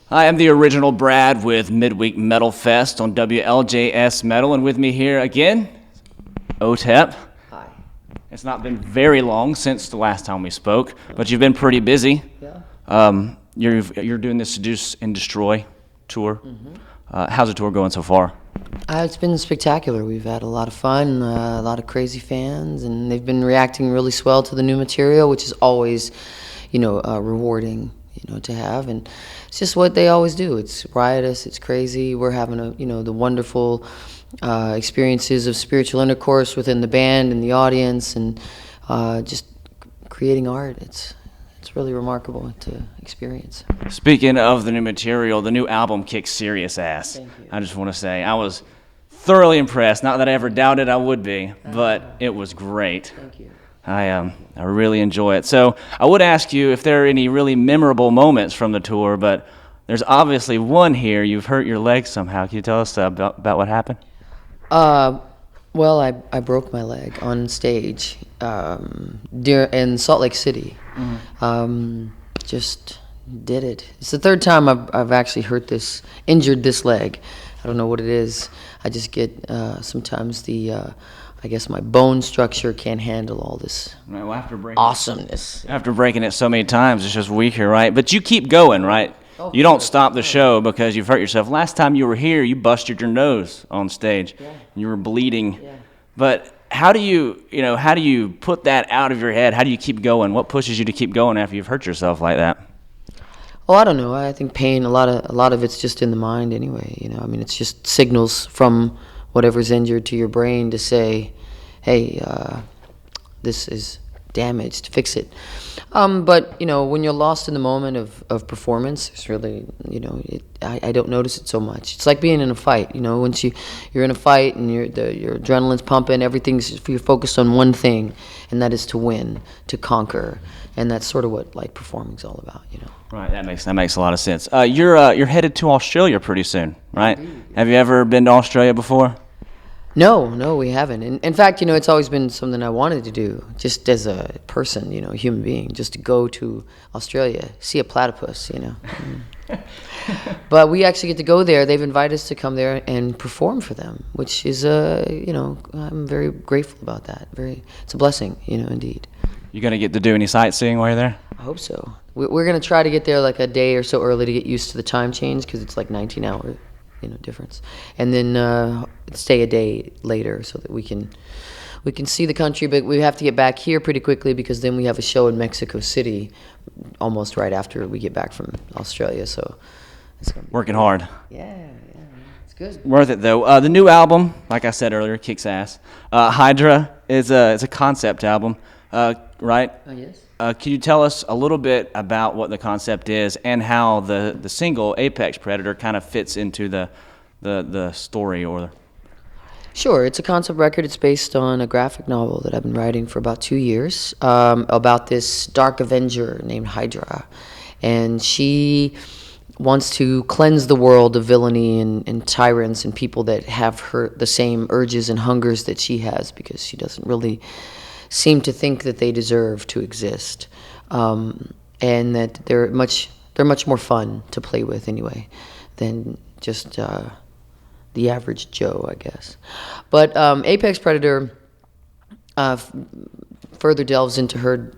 Hi, I'm the original Brad with Midweek Metal Fest on WLJS Metal, and with me here again, Otep. Hi. It's not been very long since the last time we spoke, but you've been pretty busy. Yeah. You're doing the Seduce and Destroy Tour. How's the tour going so far? It's been spectacular. We've had a lot of fun, a lot of crazy fans, and they've been reacting really swell to the new material, which is always, rewarding, to have. And it's just what they always do. It's riotous, it's crazy. We're having the wonderful experiences of spiritual intercourse within the band and the audience, and just creating art. It's really remarkable to experience. Speaking of the new material, the new album kicks serious ass. Thank you. I just want to say I was thoroughly impressed. Not that I ever doubted I would be, but it was great. Thank you. I really enjoy it. So I would ask you if there are any really memorable moments from the tour, but there's obviously one here. You've hurt your leg somehow. Can you tell us about what happened? Well, I broke my leg on stage in Salt Lake City. Just did it. It's the third time I've actually injured this leg. I don't know what it is. I just get sometimes I guess my bone structure can't handle all this Right, well, awesomeness. after breaking it so many times, it's just weaker, right? But you keep going, right? Oh, You don't sure. stop the show because you've hurt yourself. Last time you were here, you busted your nose on stage. Yeah. You were bleeding. Yeah. But how do you put that out of your head? How do you keep going? What pushes you to keep going after you've hurt yourself like that? Oh, I don't know. I think pain. A lot of it's just in the mind anyway. It's just signals from whatever's injured to your brain to say, "Hey, this is damaged. Fix it." But when you're lost in the moment of performance, it's really I don't notice it so much. It's like being in a fight. Once you're in a fight and your adrenaline's pumping, you're focused on one thing, and that is to win, to conquer, and that's sort of what performing's all about. Right, that makes a lot of sense. You're headed to Australia pretty soon, right? Have you ever been to Australia before? No, we haven't. In fact, it's always been something I wanted to do, just as a person, a human being, just to go to Australia, see a platypus, But we actually get to go there. They've invited us to come there and perform for them, which is, I'm very grateful about that. It's a blessing, indeed. You gonna get to do any sightseeing while you're there? I hope so. We're going to try to get there like a day or so early to get used to the time change, because it's like 19 hours. Difference, and then stay a day later so that we can see the country. But we have to get back here pretty quickly, because then we have a show in Mexico City almost right after we get back from Australia. So it's gonna be Working hard. Yeah, it's good. Worth it though. The new album, like I said earlier, kicks ass. HYDRA is a concept album, right? Oh yes. Can you tell us a little bit about what the concept is and how the single Apex Predator kind of fits into the story? Sure, it's a concept record. It's based on a graphic novel that I've been writing for about 2 years about this dark avenger named HYDRA, and she wants to cleanse the world of villainy and tyrants and people that have the same urges and hungers that she has, because she doesn't really seem to think that they deserve to exist, and that they're much more fun to play with anyway than just the average Joe, I guess. But Apex Predator further delves into her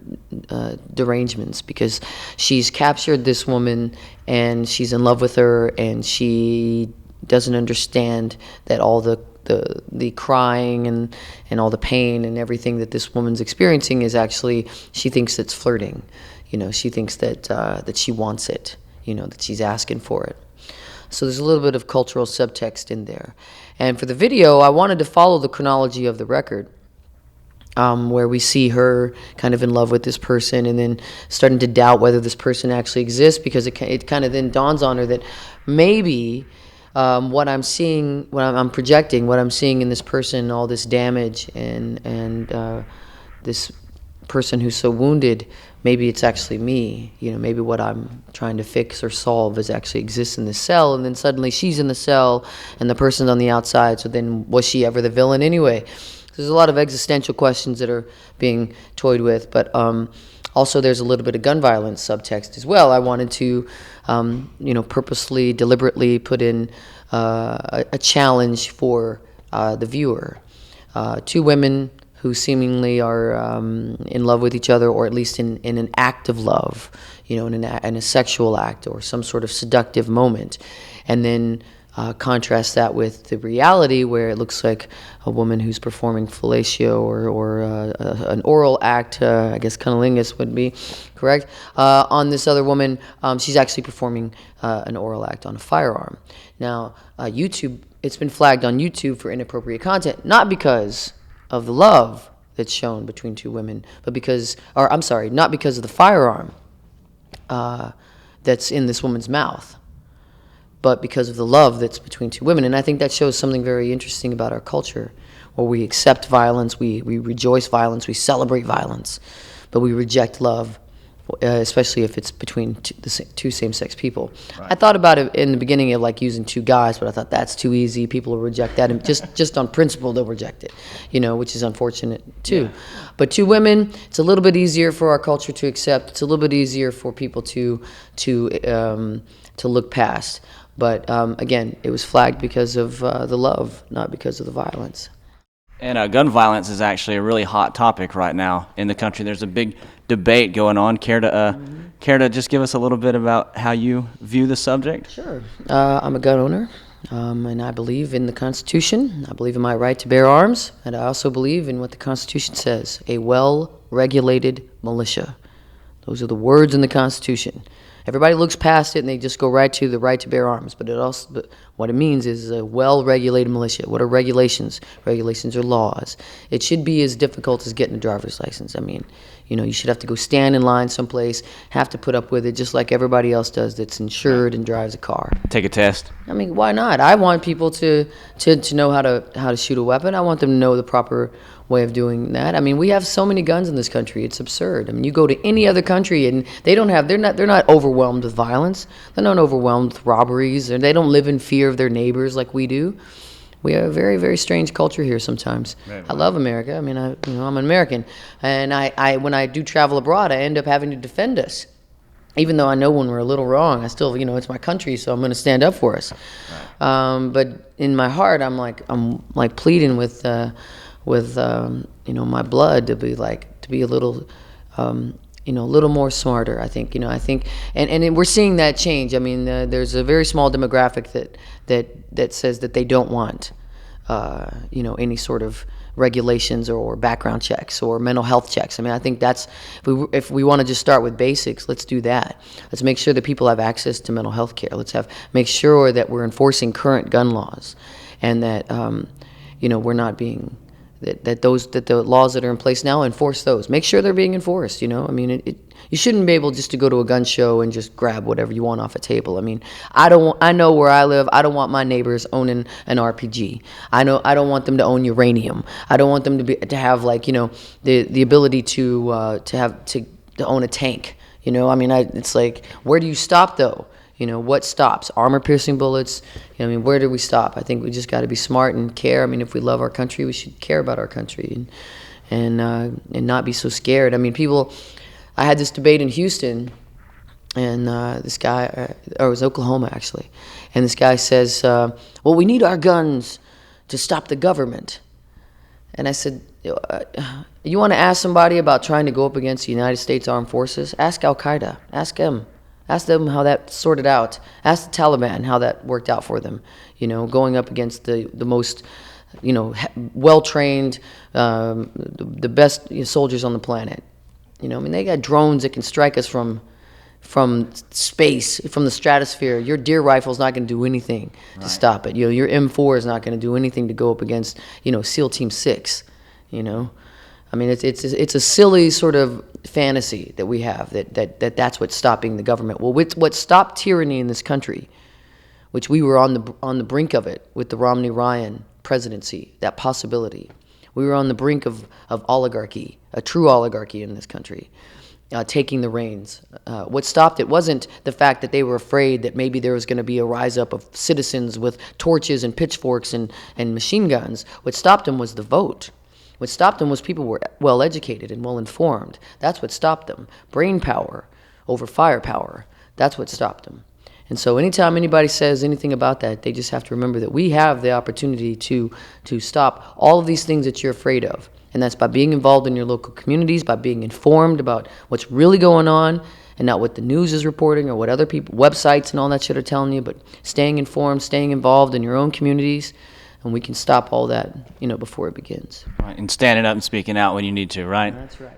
derangements, because she's captured this woman and she's in love with her, and she doesn't understand that all the crying and all the pain and everything that this woman's experiencing is actually, she thinks it's flirting. She thinks that she wants it, that she's asking for it. So there's a little bit of cultural subtext in there. And for the video, I wanted to follow the chronology of the record, where we see her kind of in love with this person and then starting to doubt whether this person actually exists, because it kind of then dawns on her that maybe what I'm seeing, what I'm projecting, what I'm seeing in this person, all this damage and this person who's so wounded, maybe it's actually me. Maybe what I'm trying to fix or solve actually exists in this cell, and then suddenly she's in the cell and the person's on the outside. So then, was she ever the villain anyway? There's a lot of existential questions that are being toyed with, but Also, there's a little bit of gun violence subtext as well. I wanted to, purposely, deliberately put in a challenge for the viewer. Two women who seemingly are in love with each other, or at least in an act of love, in a sexual act or some sort of seductive moment. And then contrast that with the reality where it looks like a woman who's performing fellatio or an oral act, I guess cunnilingus would be correct, on this other woman. She's actually performing an oral act on a firearm. Now, YouTube, it's been flagged on YouTube for inappropriate content, not because of the love that's shown between two women, but not because of the firearm that's in this woman's mouth, but because of the love that's between two women. And I think that shows something very interesting about our culture, where we accept violence, we rejoice violence, we celebrate violence, but we reject love, especially if it's between two same-sex people. Right. I thought about it in the beginning of like using two guys, but I thought that's too easy. People will reject that, and just on principle they'll reject it, which is unfortunate too. Yeah. But two women, it's a little bit easier for our culture to accept. It's a little bit easier for people to look past. But again, it was flagged because of the love, not because of the violence. And gun violence is actually a really hot topic right now in the country. There's a big debate going on. Care to just give us a little bit about how you view the subject? Sure. I'm a gun owner, and I believe in the Constitution. I believe in my right to bear arms, and I also believe in what the Constitution says, a well-regulated militia. Those are the words in the Constitution. Everybody looks past it and they just go right to the right to bear arms. But what it means is a well-regulated militia. What are regulations? Regulations are laws. It should be as difficult as getting a driver's license. I mean, you should have to go stand in line someplace, have to put up with it just like everybody else does that's insured and drives a car. Take a test. I mean, why not? I want people to know how to shoot a weapon. I want them to know the proper way of doing that. I mean, we have so many guns in this country. It's absurd. I mean, you go to any other country and they're not overwhelmed with violence. They're not overwhelmed with robberies, and they don't live in fear of their neighbors like we do. We have a very, very strange culture here sometimes. Right. I love America. I mean, I'm an American, and I when I do travel abroad, I end up having to defend us. Even though I know when we're a little wrong, I still, it's my country, so I'm going to stand up for us. Right. But in my heart, I'm like pleading with my blood to be a little, a little more smarter. I think, and we're seeing that change. I mean, there's a very small demographic that says that they don't want, any sort of regulations or background checks or mental health checks. I mean, I think that's, if we want to just start with basics, let's do that. Let's make sure that people have access to mental health care. Let's make sure that we're enforcing current gun laws, and that, we're not being, that the laws that are in place now, enforce those. Make sure they're being enforced. I mean, you shouldn't be able just to go to a gun show and just grab whatever you want off a table. I mean, I know where I live. I don't want my neighbors owning an RPG. I don't want them to own uranium. I don't want them to have the ability to own a tank. I mean, it's like, where do you stop though? What stops? Armor-piercing bullets? I mean, where do we stop? I think we just got to be smart and care. I mean, if we love our country, we should care about our country and not be so scared. I mean, I had this debate in Houston, and this guy, or it was Oklahoma actually, and this guy says, well, we need our guns to stop the government. And I said, you want to ask somebody about trying to go up against the United States Armed Forces? Ask Al-Qaeda. Ask them. Ask them how that sorted out. Ask the Taliban how that worked out for them. Going up against the most, well-trained, the best soldiers on the planet. I mean, they got drones that can strike us from space, from the stratosphere. Your deer rifle's not going to do anything to stop it. Your M4 is not going to do anything to go up against, SEAL Team 6. I mean, it's a silly sort of fantasy that we have that's what's stopping the government. Well, what stopped tyranny in this country, which we were on the brink of it with the Romney-Ryan presidency, that possibility. We were on the brink of oligarchy, a true oligarchy in this country, taking the reins. What stopped it wasn't the fact that they were afraid that maybe there was going to be a rise up of citizens with torches and pitchforks and machine guns. What stopped them was the vote. What stopped them was people were well educated and well informed. That's what stopped them. Brain power over firepower. That's what stopped them. And so anytime anybody says anything about that, they just have to remember that we have the opportunity to stop all of these things that you're afraid of. And that's by being involved in your local communities, by being informed about what's really going on, and not what the news is reporting or what other people, websites and all that shit are telling you, but staying informed, staying involved in your own communities, and we can stop all that, before it begins. Right, and standing up and speaking out when you need to, right? That's right.